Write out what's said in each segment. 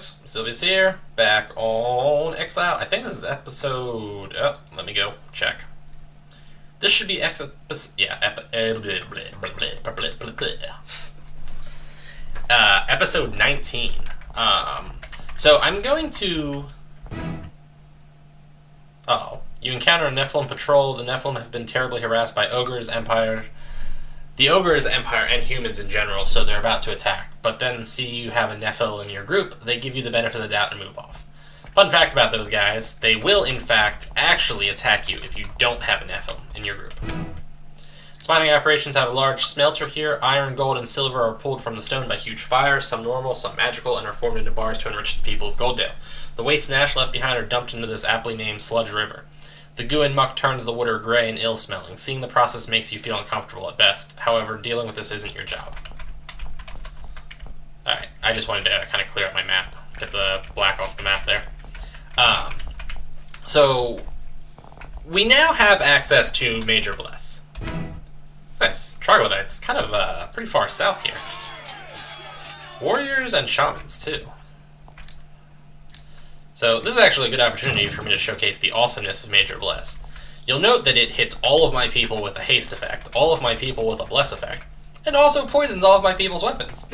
folks? Sylvia's here, back on Exile. I think this is episode... Oh, let me go check. This should be episode 19. So I'm going to... You encounter a Nephilim patrol. The Nephilim have been terribly harassed by ogres, empire... The ogres, empire, and humans in general, so they're about to attack. But then see you have a Nephil in your group, they give you the benefit of the doubt and move off. Fun fact about those guys, they will in fact actually attack you if you don't have a Nephil in your group. Mining operations have a large smelter here. Iron, gold, and silver are pulled from the stone by huge fires, some normal, some magical, and are formed into bars to enrich the people of Golddale. The waste and ash left behind are dumped into this aptly named Sludge River. The goo and muck turns the water gray and ill-smelling. Seeing the process makes you feel uncomfortable at best. However, dealing with this isn't your job. Alright, I just wanted to kind of clear up my map. Get the black off the map there. So, we now have access to Major Bless. Nice. Troglodytes. Kind of pretty far south here. Warriors and shamans, too. So this is actually a good opportunity for me to showcase the awesomeness of Major Bless. You'll note that it hits all of my people with a haste effect, all of my people with a bless effect, and also poisons all of my people's weapons.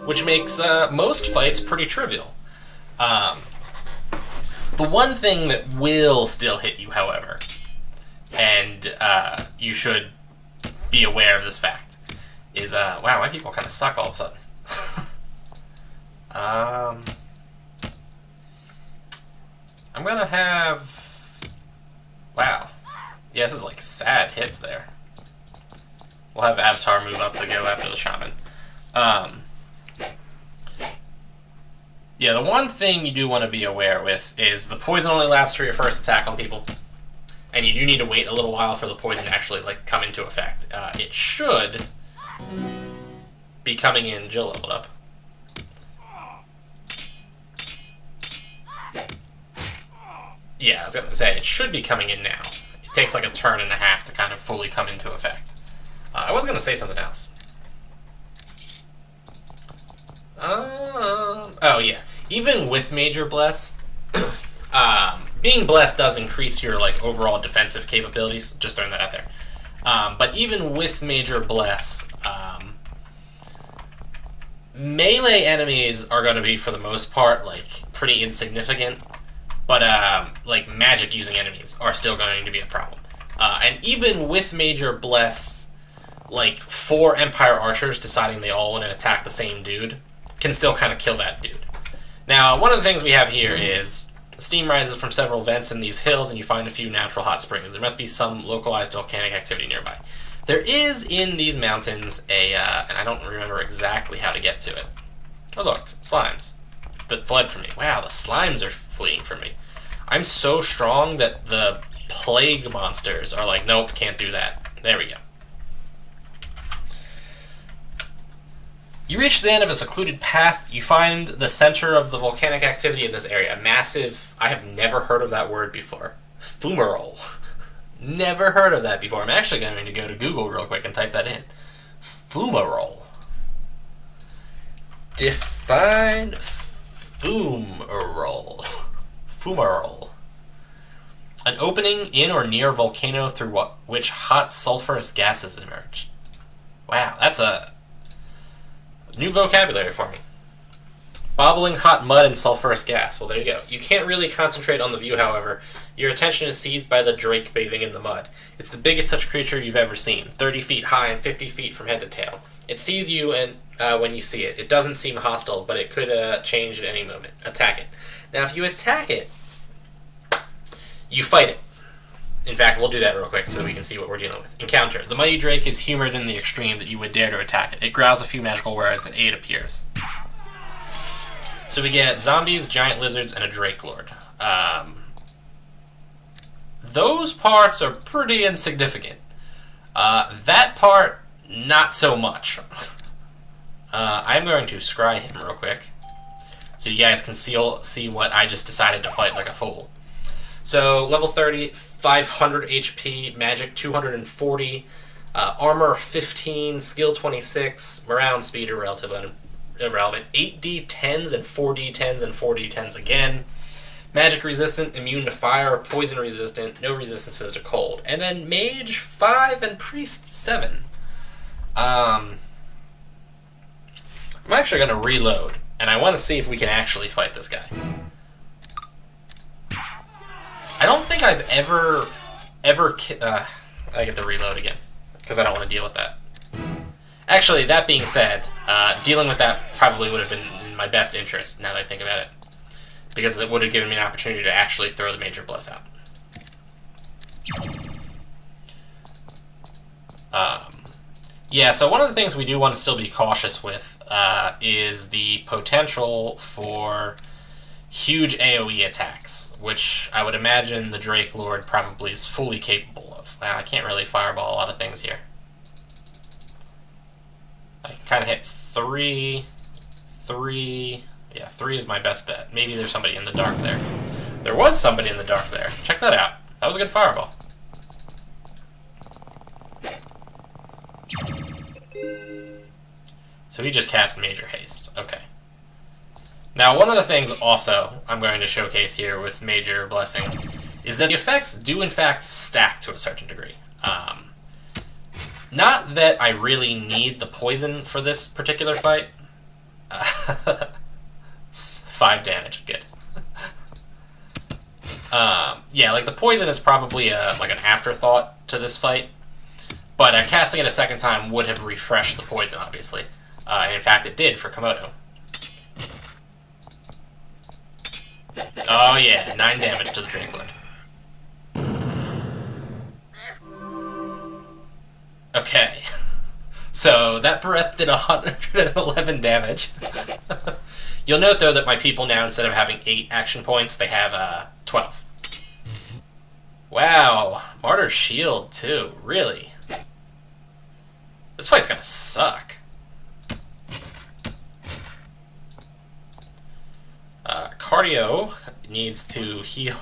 Which makes most fights pretty trivial. The one thing that will still hit you, however, and you should be aware of this fact, is, wow, my people kind of suck all of a sudden. I'm gonna have... Wow. Yeah, this is like sad hits there. We'll have Avatar move up to go after the shaman. Yeah, the one thing you do want to be aware with is the poison only lasts for your first attack on people. And you do need to wait a little while for the poison to actually like come into effect. It should be coming in. Jill leveled up. Yeah, I was gonna say, it should be coming in now. It takes like a turn and a half to kind of fully come into effect. I was gonna say something else. Oh yeah, even with Major Bless, being blessed does increase your like overall defensive capabilities. Just throwing that out there. But even with Major Bless, melee enemies are going to be, for the most part, like pretty insignificant. But like magic using enemies are still going to be a problem. And even with Major Bless, like 4 Empire Archers deciding they all want to attack the same dude can still kind of kill that dude. Now, one of the things we have here is steam rises from several vents in these hills, and you find a few natural hot springs. There must be some localized volcanic activity nearby. There is in these mountains a, and I don't remember exactly how to get to it. Oh look, slimes that fled from me. Wow, the slimes are fleeing from me. I'm so strong that the plague monsters are like, nope, can't do that. There we go. You reach the end of a secluded path. You find the center of the volcanic activity in this area. Massive, I have never heard of that word before. Fumarole. Never heard of that before. I'm actually going to go to Google real quick and type that in. Fumarole. Define fumarole. Fumarole. An opening in or near a volcano through which hot sulfurous gases emerge. Wow, that's a new vocabulary for me. Bobbling hot mud and sulfurous gas. Well, there you go. You can't really concentrate on the view, however. Your attention is seized by the drake bathing in the mud. It's the biggest such creature you've ever seen, 30 feet high and 50 feet from head to tail. It sees you and when you see it. It doesn't seem hostile, but it could change at any moment. Attack it. Now, if you attack it, you fight it. In fact, we'll do that real quick so we can see what we're dealing with. Encounter. The mighty drake is humored in the extreme that you would dare to attack it. It growls a few magical words and aid appears. So we get zombies, giant lizards, and a drake lord. Those parts are pretty insignificant. That part, not so much. I'm going to scry him real quick so you guys can see what I just decided to fight like a fool. So, level 30, 500 HP, magic 240, armor 15, skill 26, morale and speed are irrelevant. 8d10s and 4d10s and 4d10s again. Magic resistant, immune to fire, poison resistant, no resistances to cold. And then Mage 5 and Priest 7. I'm actually going to reload, and I want to see if we can actually fight this guy. I don't think I've ever... I get to reload again, because I don't want to deal with that. Actually, that being said, dealing with that probably would have been in my best interest, now that I think about it. Because it would have given me an opportunity to actually throw the Major Bless out. Yeah, so one of the things we do want to still be cautious with is the potential for huge AoE attacks, which I would imagine the Drake Lord probably is fully capable of. Wow, I can't really fireball a lot of things here. I can kind of hit 3... Yeah, 3 is my best bet. Maybe there's somebody in the dark there. There was somebody in the dark there. Check that out. That was a good fireball. So he just cast Major Haste. Okay. Now, one of the things also I'm going to showcase here with Major Blessing is that the effects do in fact stack to a certain degree. Not that I really need the poison for this particular fight. 5 damage, good. Yeah, like the poison is probably like an afterthought to this fight, but casting it a second time would have refreshed the poison, obviously. And in fact, it did for Komodo. Oh yeah, 9 damage to the Drake Lord. Okay. So that breath did 111 damage. You'll note, though, that my people now, instead of having 8 action points, they have 12. Wow. Martyr's Shield, too. Really? This fight's gonna suck. Cardio needs to heal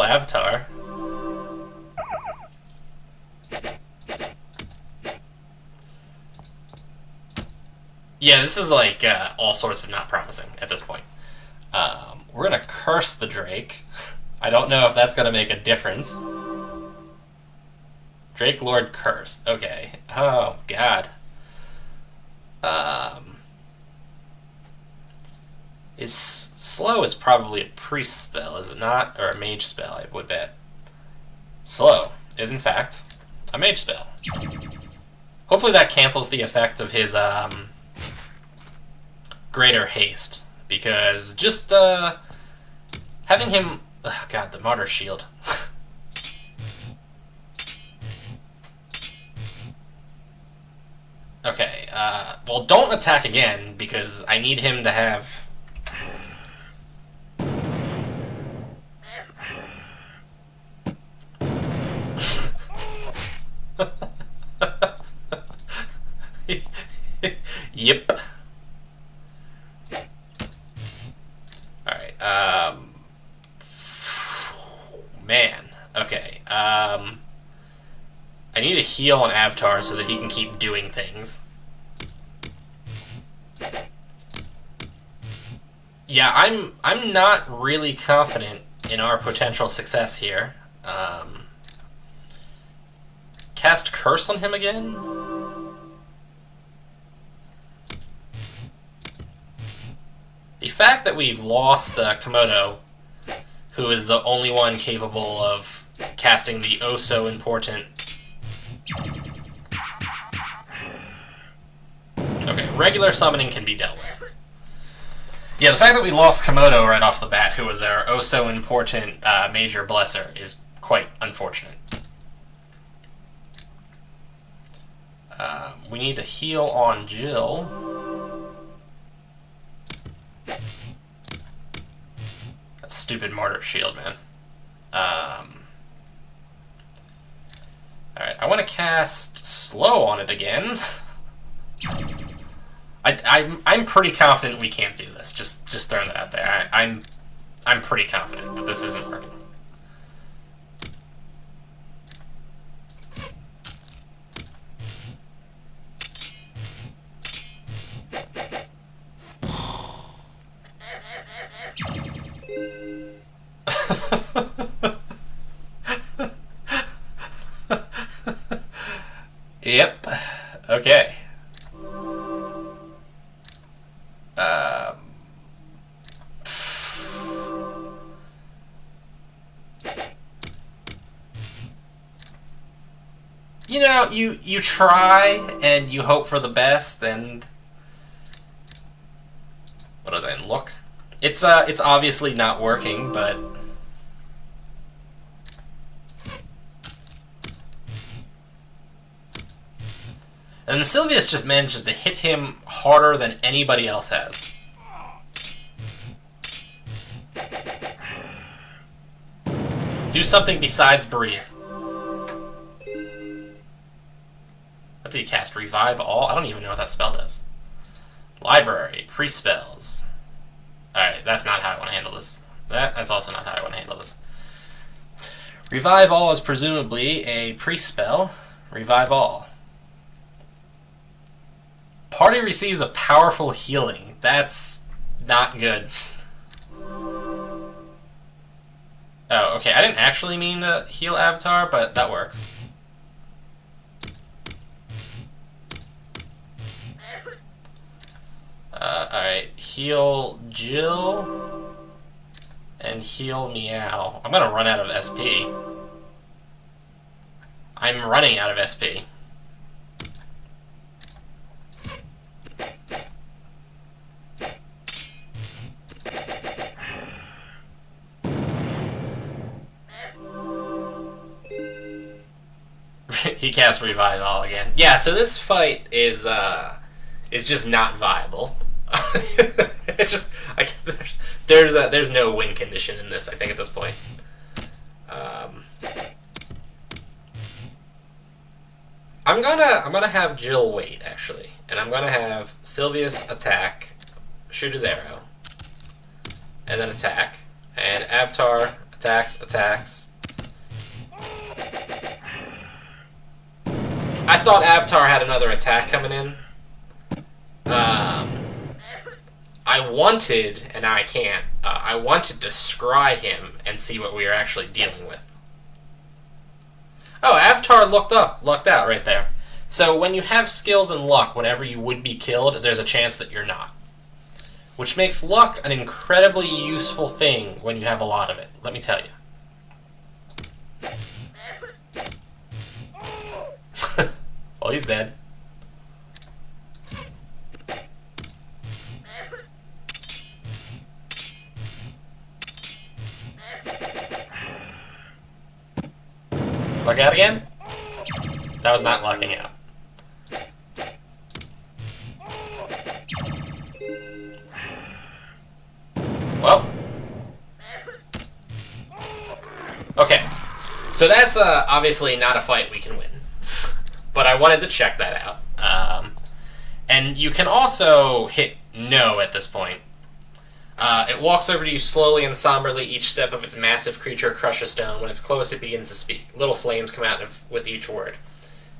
Avatar. Yeah, this is like all sorts of not promising at this point. We're gonna curse the Drake. I don't know if that's gonna make a difference. Drake Lord cursed. Okay. Oh God. Is slow is probably a priest spell, is it not? Or a mage spell, I would bet. Slow is in fact a mage spell. Hopefully that cancels the effect of his greater haste, because just having him... Oh God, the Martyr Shield. Okay, well, don't attack again, because I need him to have... Yep. Alright, man. Okay, I need to heal on Avatar so that he can keep doing things. Yeah, I'm not really confident in our potential success here. Cast Curse on him again? The fact that we've lost Komodo, who is the only one capable of casting the oh-so-important... Okay, regular summoning can be dealt with. Yeah, the fact that we lost Komodo right off the bat, who was our oh-so-important Major Blesser, is quite unfortunate. We need to heal on Jill. That stupid Martyr Shield, man. Alright, I want to cast Slow on it again. I'm pretty confident we can't do this. Just throwing that out there. I'm pretty confident that this isn't working. Yep. Okay. Um, you know, you try and you hope for the best, and what was I? Look, it's obviously not working, but and Sylvius just manages to hit him harder than anybody else has. Do something besides breathe. What did he cast? Revive all? I don't even know what that spell does. Library. Pre-spells. Alright, that's not how I want to handle this. That's also not how I want to handle this. Revive all is presumably a pre-spell. Revive all. Party receives a powerful healing. That's not good. Oh, okay. I didn't actually mean to heal Avatar, but that works. Alright. Heal Jill. And heal Meow. I'm gonna run out of SP. I'm running out of SP. He cast Revive All again. Yeah, so this fight is just not viable. It's just there's no win condition in this, I think, at this point. I'm gonna have Jill wait, actually, and I'm gonna have Sylvius attack, shoot his arrow, and then attack, and Avatar attacks. I thought Avatar had another attack coming in. I wanted, and now I can't, I wanted to scry him and see what we were actually dealing with. Oh, Avatar lucked out right there. So when you have skills and luck, whenever you would be killed, there's a chance that you're not. Which makes luck an incredibly useful thing when you have a lot of it, let me tell you. Well, he's dead. Luck out again? That was not lucking out. Well. Okay. So that's obviously not a fight we can win. But I wanted to check that out. And you can also hit no at this point. It walks over to you slowly and somberly. Each step of its massive creature crushes stone. When it's close, it begins to speak. Little flames come out with each word.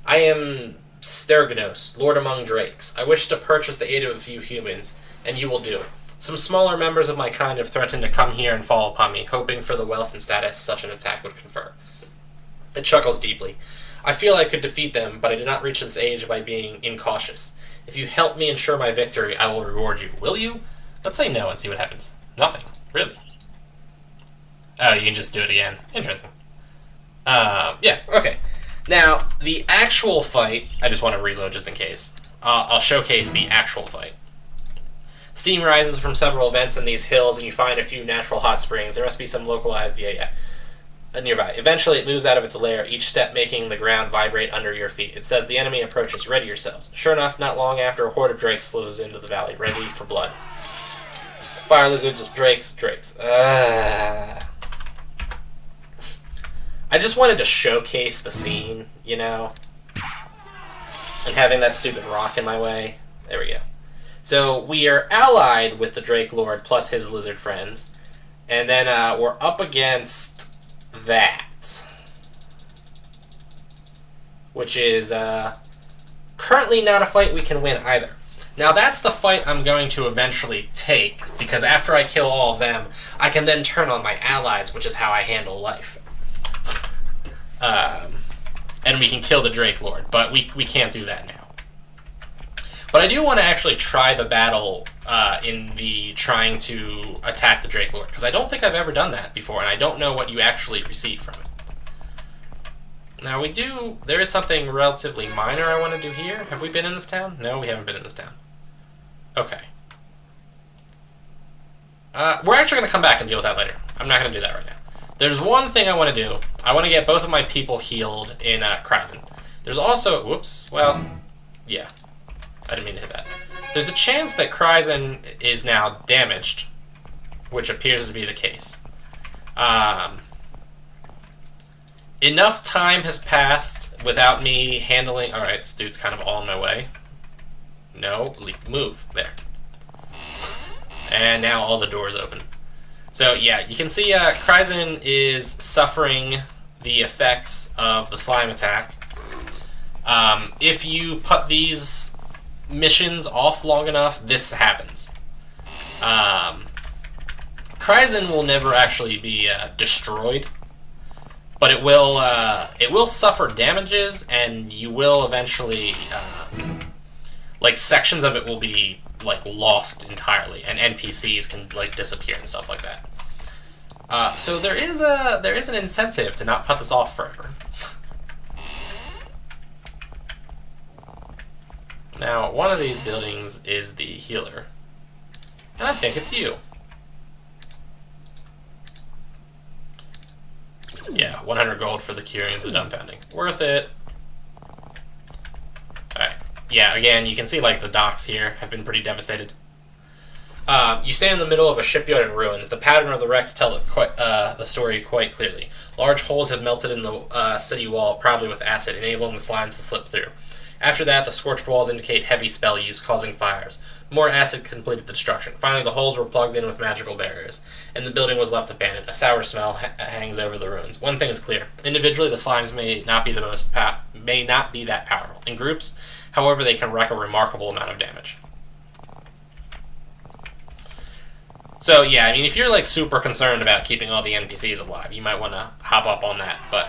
I am Stergnos, Lord among Drakes. I wish to purchase the aid of a few humans, and you will do. Some smaller members of my kind have threatened to come here and fall upon me, hoping for the wealth and status such an attack would confer. It chuckles deeply. I feel I could defeat them, but I did not reach this age by being incautious. If you help me ensure my victory, I will reward you. Will you? Let's say no and see what happens. Nothing. Really. Oh, you can just do it again. Interesting. Yeah, okay. Now, the actual fight, I just want to reload just in case. I'll showcase the actual fight. Steam rises from several vents in these hills, and you find a few natural hot springs. There must be some localized, nearby. Eventually, it moves out of its lair, each step making the ground vibrate under your feet. It says the enemy approaches. Ready yourselves. Sure enough, not long after, a horde of drakes slows into the valley, ready for blood. Fire lizards, drakes. I just wanted to showcase the scene, you know? And having that stupid rock in my way. There we go. So, we are allied with the Drake Lord plus his lizard friends. And then we're up against that. Which is currently not a fight we can win either. Now that's the fight I'm going to eventually take, because after I kill all of them, I can then turn on my allies, which is how I handle life. And we can kill the Drake Lord, but we can't do that now. But I do want to actually try the battle in the trying to attack the Drake Lord, because I don't think I've ever done that before, and I don't know what you actually receive from it. Now there is something relatively minor I want to do here. Have we been in this town? No, we haven't been in this town. Okay. We're actually going to come back and deal with that later. I'm not going to do that right now. There's one thing I want to do. I want to get both of my people healed in Kryzen. There's also... Whoops. Well, yeah. I didn't mean to hit that. There's a chance that Kryzen is now damaged, which appears to be the case. Enough time has passed without me handling... Alright, this dude's kind of all in my way. No, move. There. And now all the doors open. So yeah, you can see Kryzen is suffering the effects of the slime attack. If you put these missions off long enough, this happens. Kryzen will never actually be destroyed, but it will suffer damages, and you will eventually like sections of it will be like lost entirely, and NPCs can like disappear and stuff like that. So there is an incentive to not put this off forever. Now, one of these buildings is the healer, and I think it's you. Yeah, 100 gold for the curing of the dumbfounding. Worth it. Alright. Yeah, again, you can see like the docks here have been pretty devastated. You stand in the middle of a shipyard in ruins. The pattern of the wrecks tell the story quite clearly. Large holes have melted in the city wall, probably with acid, enabling the slimes to slip through. After that, the scorched walls indicate heavy spell use, causing fires. More acid completed the destruction. Finally, the holes were plugged in with magical barriers, and the building was left abandoned. A sour smell hangs over the ruins. One thing is clear: individually, the slimes may not be that powerful. In groups, however, they can wreak a remarkable amount of damage. So yeah, I mean, if you're like super concerned about keeping all the NPCs alive, you might want to hop up on that. But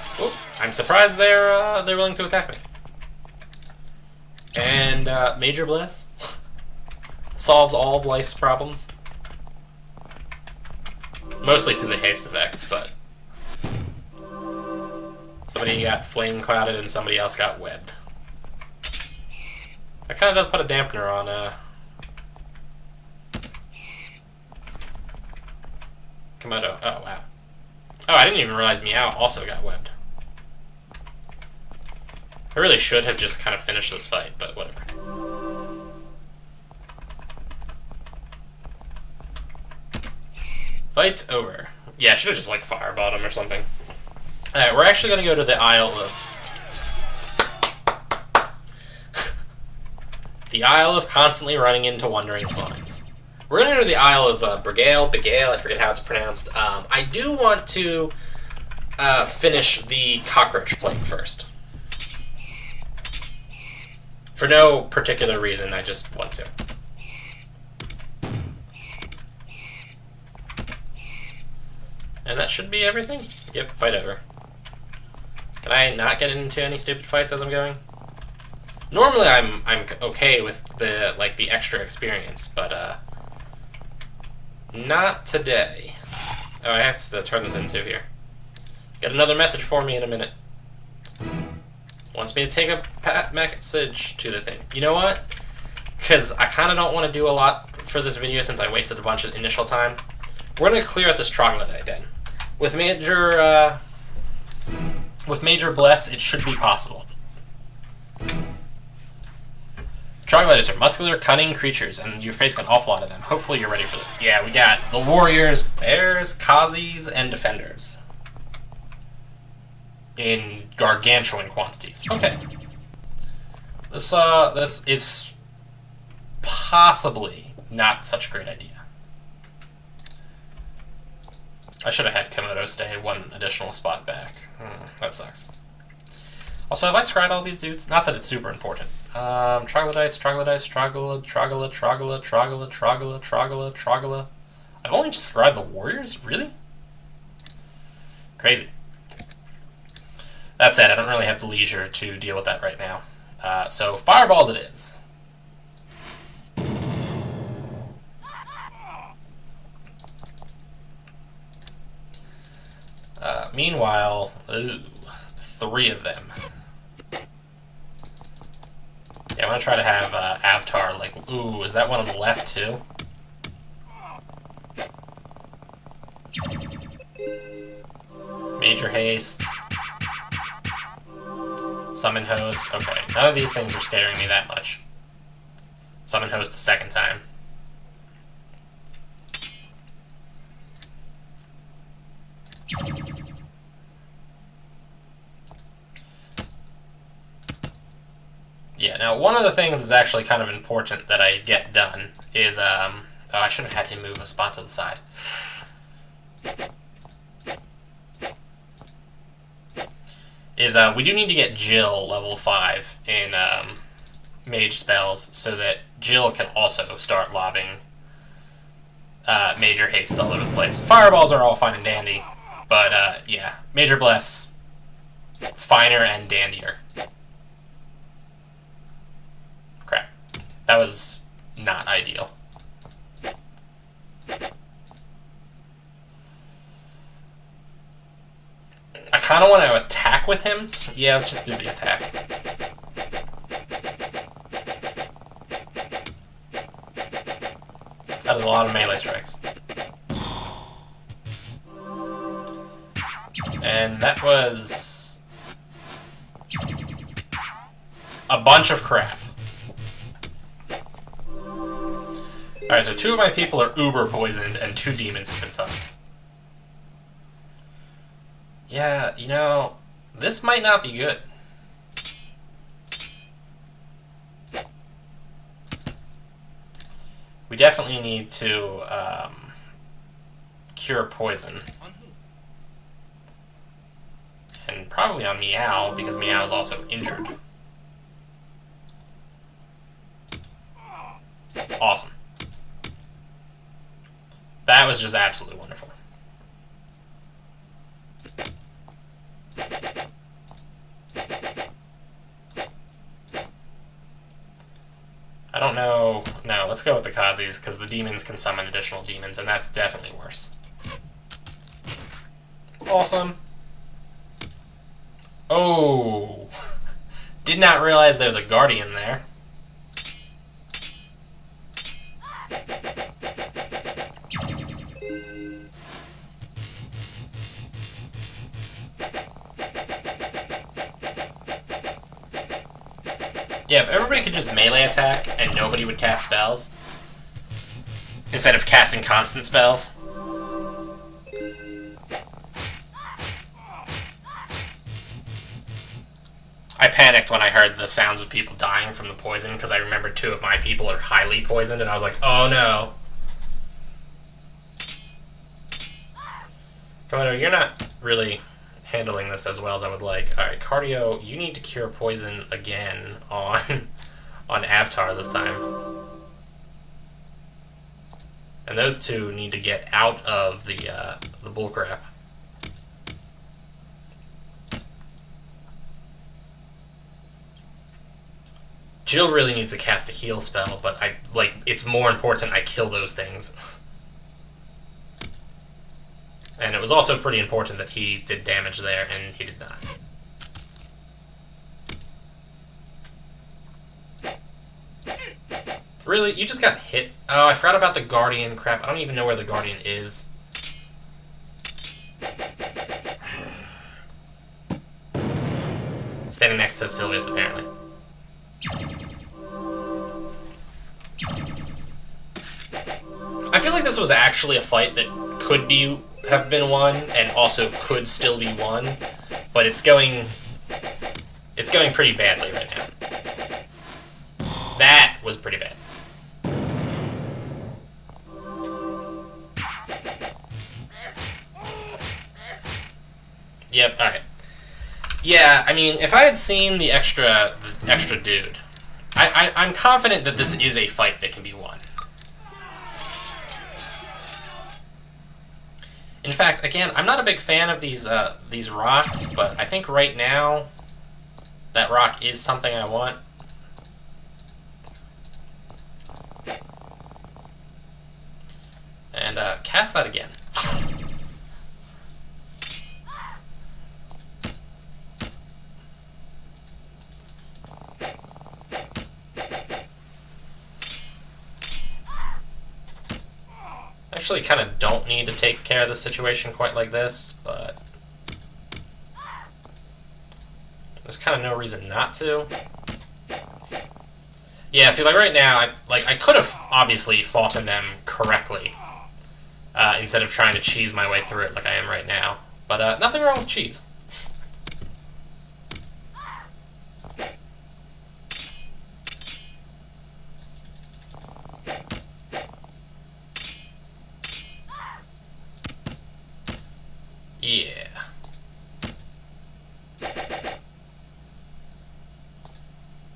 I'm surprised they're willing to attack me. And Major Bless solves all of life's problems, mostly through the haste effect. But somebody got flame clouded and somebody else got webbed. That kind of does put a dampener on Komodo. Oh, wow. Oh, I didn't even realize Meow also got webbed. I really should have just kind of finished this fight, but whatever. Fight's over. Yeah, I should have just, like, fireballed him or something. Alright, we're actually going to go to the Isle of... the Isle of constantly running into wandering slimes. We're going to go to the Isle of Begale, I forget how it's pronounced. I do want to finish the cockroach plague first. For no particular reason, I just want to. And that should be everything. Yep, fight over. Can I not get into any stupid fights as I'm going? Normally I'm okay with the extra experience, but not today. Oh, I have to turn this into here. Got another message for me in a minute. Wants me to take a message to the thing. You know what? Because I kind of don't want to do a lot for this video since I wasted a bunch of initial time. We're going to clear out this troglodyte den. With Major Bless, it should be possible. Troglodytes are muscular, cunning creatures, and you're facing an awful lot of them. Hopefully you're ready for this. Yeah, we got the warriors, bears, Kazis, and defenders. In gargantuan quantities. Okay. This is possibly not such a great idea. I should have had Komodo stay one additional spot back. That sucks. Also, have I scryed all these dudes? Not that it's super important. Troglodytes, troglodytes, troglodyte. I've only scryed the warriors? Really? Crazy. That said, I don't really have the leisure to deal with that right now. So, fireballs it is. Meanwhile, ooh, 3 of them. Yeah, I'm gonna try to have Avatar, like, ooh, is that one on the left too? Major haste. Summon host. Okay, none of these things are scaring me that much. Summon host a second time. Yeah, now one of the things that's actually kind of important that I get done is, oh, I should have had him move a spot to the side. Is, we do need to get Jill level 5 in, mage spells so that Jill can also start lobbing, major haste all over the place. Fireballs are all fine and dandy, but, yeah, Major Bless, finer and dandier. Crap. That was not ideal. I kind of want to attack with him. Yeah, let's just do the attack. That is a lot of melee strikes. And that was a bunch of crap. Alright, so 2 of my people are uber poisoned and 2 demons have been summoned. Yeah, you know, this might not be good. We definitely need to cure poison. And probably on Meow, because Meow is also injured. Awesome. That was just absolutely wonderful. I don't know. No, let's go with the Kazis, because the demons can summon additional demons, and that's definitely worse. Awesome. Oh. Did not realize there's a guardian there. Yeah, if everybody could just melee attack and nobody would cast spells, instead of casting constant spells. I panicked when I heard the sounds of people dying from the poison, because I remembered 2 of my people are highly poisoned, and I was like, oh no. Komodo, you're not really handling this as well as I would like. Alright, Cardio, you need to cure poison again on Avatar this time. And those 2 need to get out of the bullcrap. Jill really needs to cast a heal spell, but it's more important I kill those things. And it was also pretty important that he did damage there, and he did not. Really? You just got hit? Oh, I forgot about the Guardian. Crap, I don't even know where the Guardian is. Standing next to Sylvius, apparently. I feel like this was actually a fight that could have been won, and also could still be won, but it's going pretty badly right now. That was pretty bad. Yep, alright. Yeah, I mean, if I had seen the extra dude, I'm confident that this is a fight that can be won. In fact, again, I'm not a big fan of these rocks, but I think right now that rock is something I want. And cast that again. Actually kind of don't need to take care of the situation quite like this, but there's kind of no reason not to. Yeah, see, like right now, I could have obviously fought in them correctly instead of trying to cheese my way through it like I am right now. But nothing wrong with cheese. Yeah.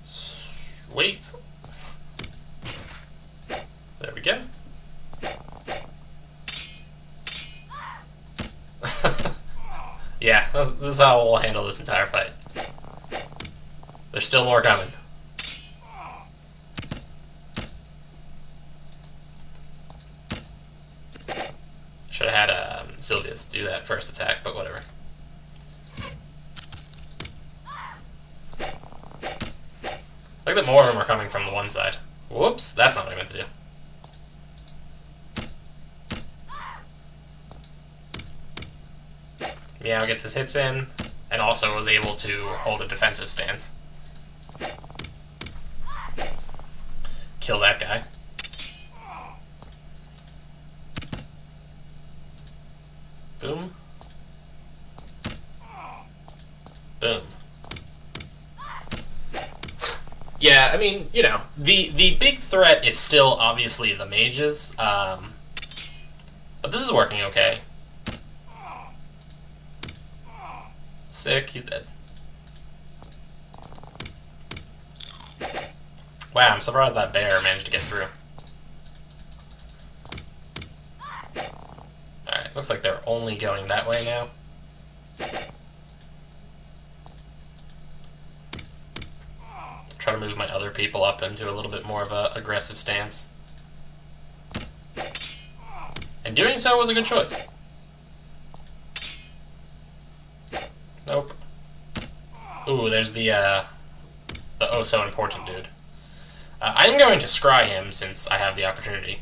Sweet. There we go. Yeah, this is how we'll handle this entire fight. There's still more coming. Should have had Sylvius do that first attack, but whatever. Look that more of them are coming from the one side. Whoops, that's not what I meant to do. Meow gets his hits in, and also was able to hold a defensive stance. Kill that guy. Boom. Boom. Yeah, I mean, you know, the big threat is still obviously the mages, but this is working okay. Sick, he's dead. Wow, I'm surprised that bear managed to get through. Alright, looks like they're only going that way now. Try to move my other people up into a little bit more of an aggressive stance. And doing so was a good choice. Nope. Ooh, there's the oh so important dude. I'm going to scry him since I have the opportunity.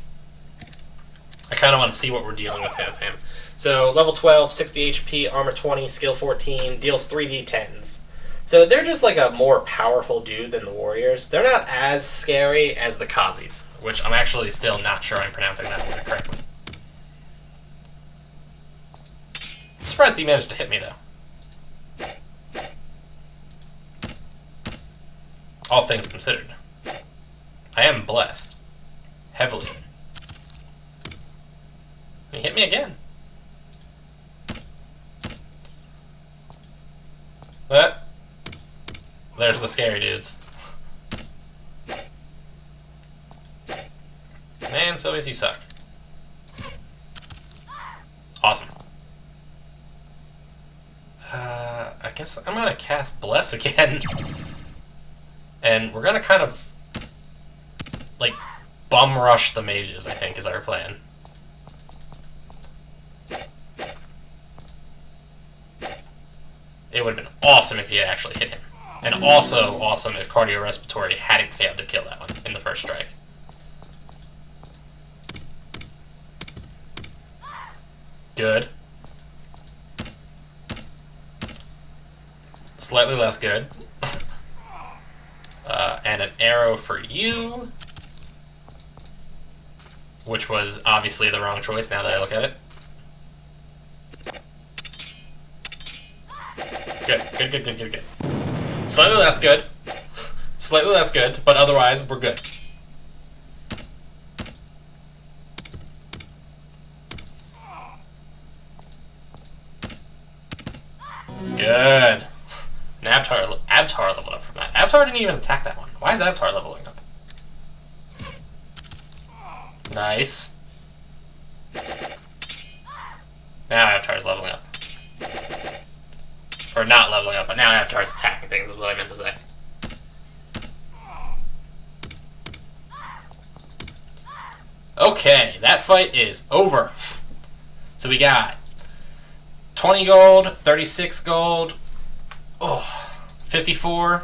I kind of want to see what we're dealing with him. So, level 12, 60 HP, armor 20, skill 14, deals 3d10s. So they're just like a more powerful dude than the warriors. They're not as scary as the Kazis, which I'm actually still not sure I'm pronouncing that word correctly. I'm surprised he managed to hit me, though. All things considered. I am blessed. Heavily. He hit me again. There's the scary dudes. Man, Sylvius, you suck. Awesome. I guess I'm gonna cast Bless again. And we're gonna kind of, like, bum rush the mages, I think, is our plan. It would have been awesome if he had actually hit him. And also awesome if Cardiorespiratory hadn't failed to kill that one in the first strike. Good. Slightly less good. And an arrow for you. Which was obviously the wrong choice now that I look at it. Good. Slightly less good. Slightly less good, but otherwise, we're good. Good. didn't even attack that one. Why is Avatar leveling up? Nice. Now Avatar's leveling up. Or not leveling up, but now Avatar's attacking things is what I meant to say. Okay, that fight is over. So we got 20 gold, 36 gold, 54,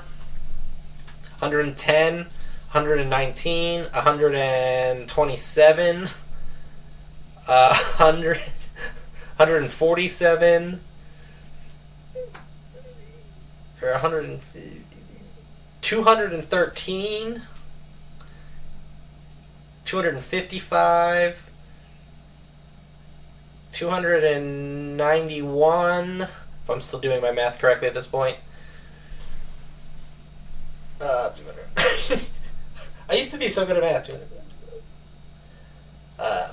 110, 119, 127, 100, 147, or 150, 213, 255, 291, if I'm still doing my math correctly at this point. 200. I used to be so good at math.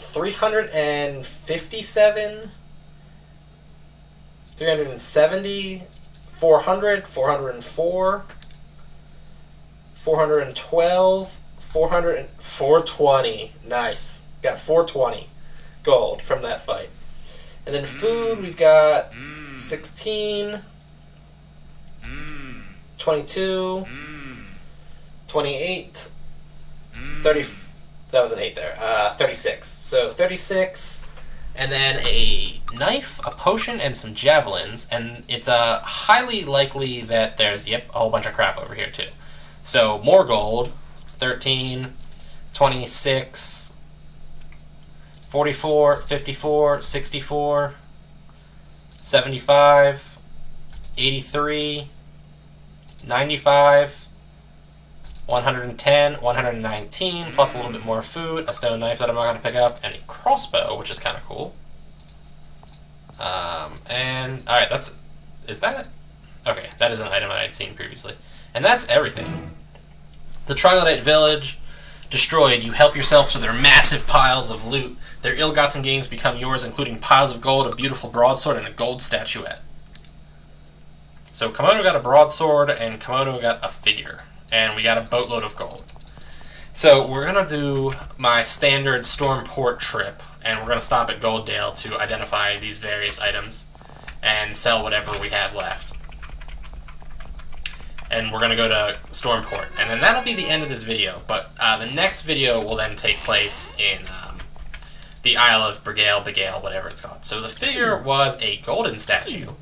357, 370, 400, 404, 412, 420. Nice. Got 420 gold from that fight. And then food, we've got 16, 22, 28, 30. That was an 8 there. 36. So 36, and then a knife, a potion, and some javelins. And it's highly likely that there's, a whole bunch of crap over here too. So more gold, 13, 26, 44, 54, 64, 75, 83, 95, 110, 119, plus a little bit more food, a stone knife that I'm not going to pick up, and a crossbow, which is kind of cool. And, alright, is that? Okay, that is an item I had seen previously. And that's everything. The Troglodyte Village, destroyed. You help yourself to their massive piles of loot. Their ill-gotten gains become yours, including piles of gold, a beautiful broadsword, and a gold statuette. So Komodo got a broadsword, and Komodo got a figure. And we got a boatload of gold. So we're going to do my standard Stormport trip, and we're going to stop at Golddale to identify these various items and sell whatever we have left. And we're going to go to Stormport. And then that'll be the end of this video. But the next video will then take place in the Isle of Bigale, whatever it's called. So the figure was a golden statue,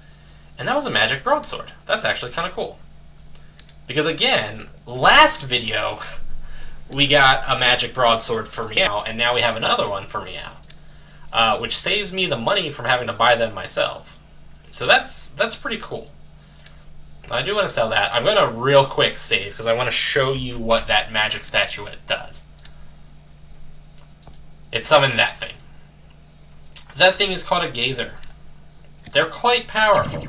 and that was a magic broadsword. That's actually kind of cool. Because again, last video, we got a magic broadsword for Meow, and now we have another one for Meow. Which saves me the money from having to buy them myself. So that's pretty cool. I do want to sell that. I'm going to real quick save, because I want to show you what that magic statuette does. It summoned that thing. That thing is called a Gazer. They're quite powerful.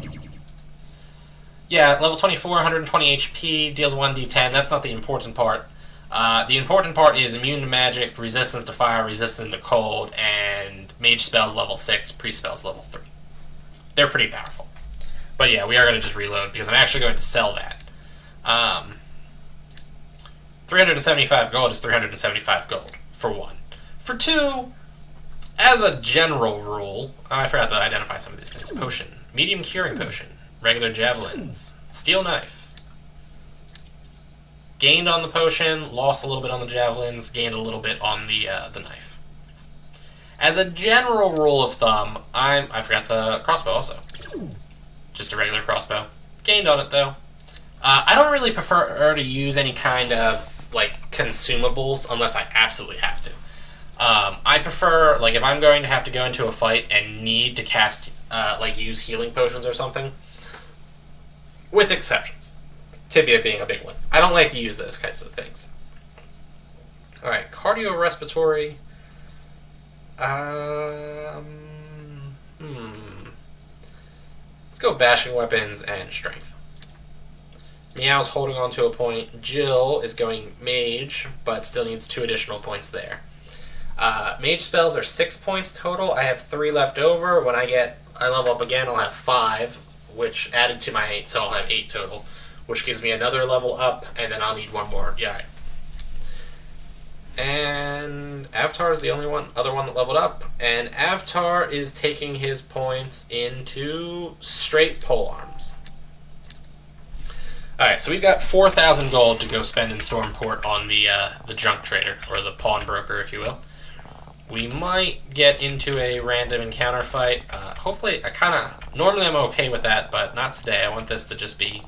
Yeah, level 24, 120 HP, deals 1d10. That's not the important part. The important part is immune to magic, resistance to fire, resistant to cold, and mage spells level 6, pre-spells level 3. They're pretty powerful. But yeah, we are going to just reload, because I'm actually going to sell that. 375 gold is 375 gold, for one. For two, as a general rule, I forgot to identify some of these things. Potion. Medium curing potion. Regular javelins. Steel knife. Gained on the potion, lost a little bit on the javelins, gained a little bit on the knife. As a general rule of thumb, I forgot the crossbow also. Just a regular crossbow. Gained on it though. I don't really prefer to use any kind of like consumables unless I absolutely have to. I prefer, like, if I'm going to have to go into a fight and need to cast, like, use healing potions or something, with exceptions. Tibia being a big one. I don't like to use those kinds of things. Alright, cardiorespiratory. Let's go bashing weapons and strength. Meow's holding on to a point. Jill is going mage, but still needs 2 additional points there. Mage spells are 6 points total. I have 3 left over. When I level up again, I'll have 5, which added to my 8, so I'll have 8 total, which gives me another level up, and then I'll need one more. Yeah. Right. And Avatar is the only other one that leveled up, and Avatar is taking his points into straight polearms. Alright, so we've got 4,000 gold to go spend in Stormport on the junk trader, or the pawnbroker, if you will. We might get into a random encounter fight. Hopefully, normally I'm okay with that, but not today. I want this to just be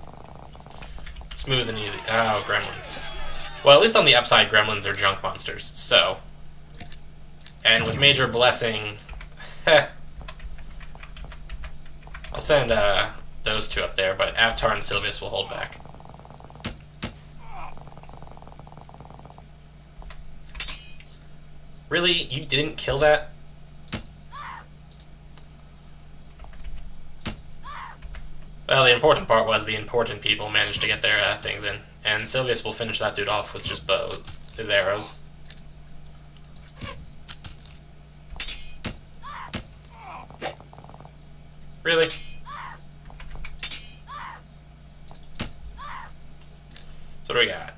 smooth and easy. Oh, gremlins. Well, at least on the upside, gremlins are junk monsters, so. And with Major Blessing, I'll send those two up there, but Avatar and Sylvius will hold back. Really? You didn't kill that? Well, the important part was the important people managed to get their things in. And Sylvius will finish that dude off with just his arrows. Really? So what do we got?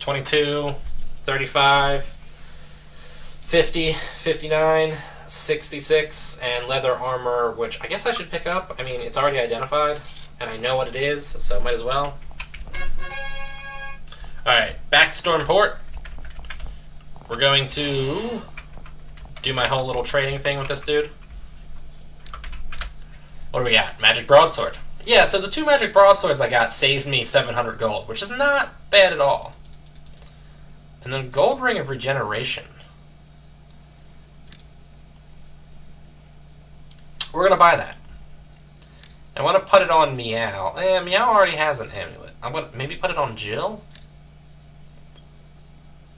22, 35, 50, 59, 66, and leather armor, which I guess I should pick up. I mean, it's already identified, and I know what it is, so might as well. Alright, back to Stormport. We're going to do my whole little trading thing with this dude. What do we got? Magic Broadsword. Yeah, so the 2 magic broadswords I got saved me 700 gold, which is not bad at all. And then Gold Ring of Regeneration. We're going to buy that. I want to put it on Meow. Meow already has an amulet. I'm going to maybe put it on Jill?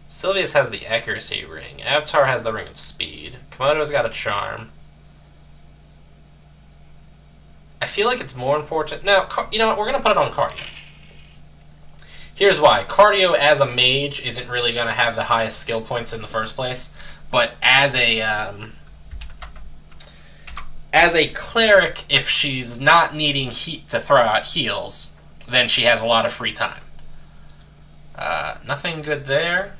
Sylvius has the Accuracy Ring. Avatar has the Ring of Speed. Komodo's got a Charm. I feel like it's more important... No, you know what? We're going to put it on Cardio. Here's why. Cardio as a mage isn't really going to have the highest skill points in the first place, but as a cleric, if she's not needing heat to throw out heals, then she has a lot of free time. Nothing good there.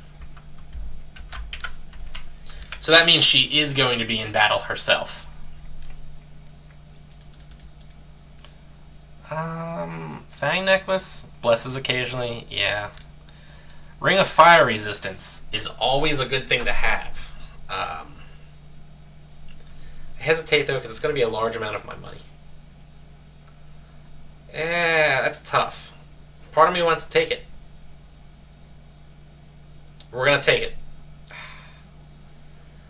So that means she is going to be in battle herself. Fang Necklace? Blesses occasionally? Yeah. Ring of Fire Resistance is always a good thing to have. I hesitate, though, because it's going to be a large amount of my money. That's tough. Part of me wants to take it. We're going to take it.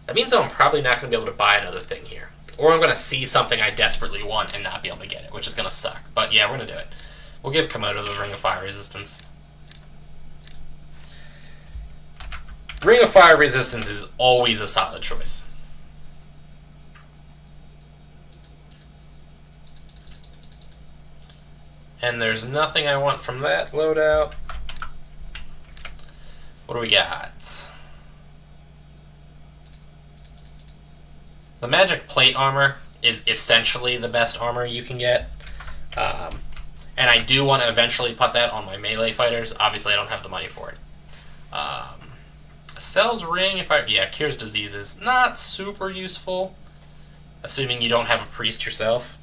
That means I'm probably not going to be able to buy another thing here. Or I'm going to see something I desperately want and not be able to get it, which is going to suck. But yeah, we're going to do it. We'll give Komodo the Ring of Fire Resistance. Ring of Fire Resistance is always a solid choice. And there's nothing I want from that loadout. What do we got? The Magic Plate Armor is essentially the best armor you can get. And I do want to eventually put that on my melee fighters. Obviously, I don't have the money for it. Cell's Ring, cures diseases. Not super useful, assuming you don't have a priest yourself.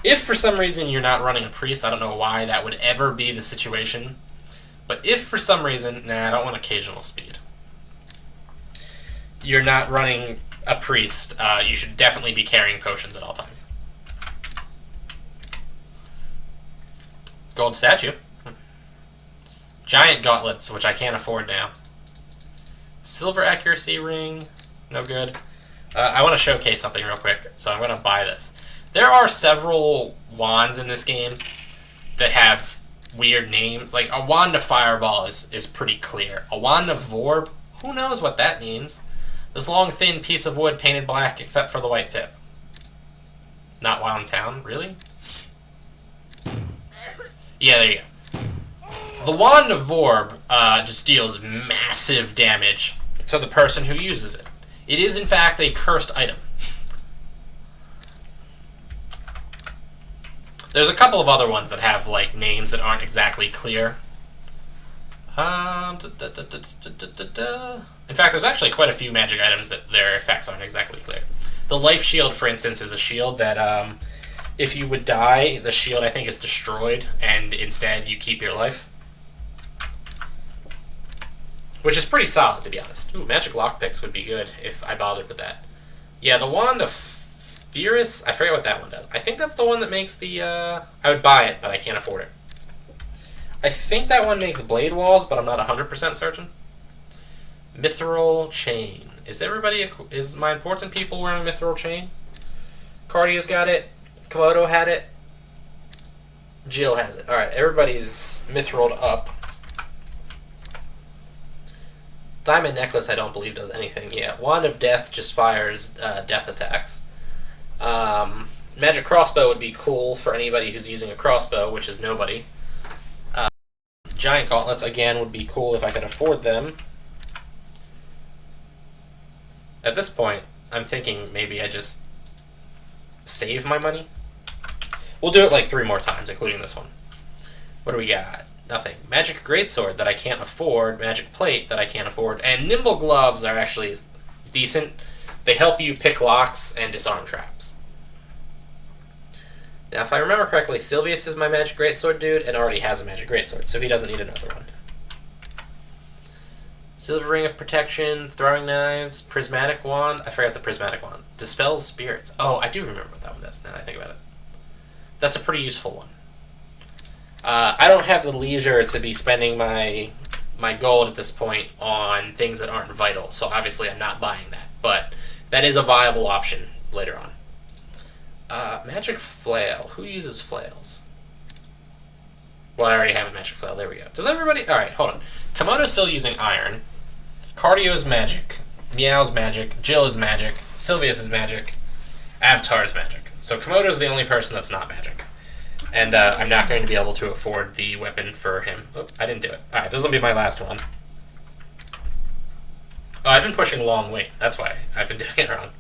If for some reason you're not running a priest, I don't know why that would ever be the situation. But if for some reason, I don't want occasional speed. You're not running a priest, you should definitely be carrying potions at all times. Gold statue. Giant gauntlets, which I can't afford now. Silver accuracy ring, no good. I want to showcase something real quick, so I'm going to buy this. There are several wands in this game that have weird names. Like, a wand of fireball is pretty clear. A wand of vorb, who knows what that means? This long, thin piece of wood painted black except for the white tip. Not while in town, really? Yeah, there you go. The Wand of Vorb just deals massive damage to the person who uses it. It is, in fact, a cursed item. There's a couple of other ones that have like names that aren't exactly clear. In fact, there's actually quite a few magic items that their effects aren't exactly clear. The life shield, for instance, is a shield that if you would die, the shield I think is destroyed, and instead you keep your life. Which is pretty solid, to be honest. Ooh, magic lockpicks would be good if I bothered with that. Yeah, the wand of Fierce, I forget what that one does. I think that's the one that makes the, I would buy it, but I can't afford it. I think that one makes blade walls, but I'm not 100% certain. Mithril chain. Is my important people wearing mithril chain? Cardio's got it. Komodo had it. Jill has it. Alright, everybody's mithrilled up. Diamond necklace I don't believe does anything. Yeah, wand of death just fires death attacks. Magic crossbow would be cool for anybody who's using a crossbow, which is nobody. Giant gauntlets, again, would be cool if I could afford them. At this point, I'm thinking maybe I just save my money. We'll do it like 3 more times, including this one. What do we got? Nothing. Magic greatsword that I can't afford, magic plate that I can't afford, and nimble gloves are actually decent. They help you pick locks and disarm traps. Now, if I remember correctly, Sylvius is my magic greatsword dude and already has a magic greatsword, so he doesn't need another one. Silver ring of protection, throwing knives, prismatic wand. I forgot the prismatic wand. Dispels spirits. Oh, I do remember what that one does now that I think about it. That's a pretty useful one. I don't have the leisure to be spending my gold at this point on things that aren't vital, so obviously I'm not buying that. But that is a viable option later on. Magic flail. Who uses flails? Well, I already have a magic flail. There we go. Does everybody... Alright, hold on. Komodo's still using iron. Cardio's magic. Meow's magic. Jill is magic. Sylvius is magic. Avatar is magic. So Komodo's the only person that's not magic. And I'm not going to be able to afford the weapon for him. Oh, I didn't do it. Alright, this will be my last one. Oh, I've been pushing long weight. That's why I've been doing it wrong.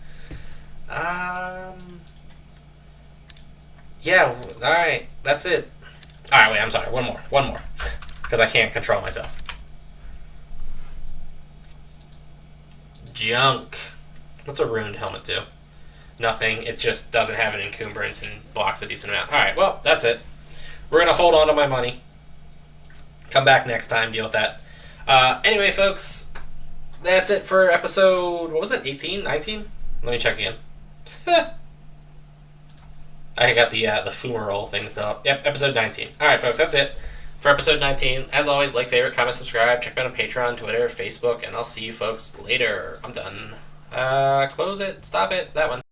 Yeah, alright. That's it. Alright, wait, I'm sorry. One more. One more. Because I can't control myself. Junk. What's a ruined helmet do? Nothing. It just doesn't have an encumbrance and blocks a decent amount. Alright, well, that's it. We're going to hold on to my money. Come back next time, deal with that. Anyway, folks, that's it for episode, what was it, 18? 19? Let me check again. I got the fumarole thing still up. Yep, episode 19. Alright, folks, that's it for episode 19. As always, like, favorite, comment, subscribe. Check me out on Patreon, Twitter, Facebook, and I'll see you folks later. I'm done. Close it. Stop it. That one.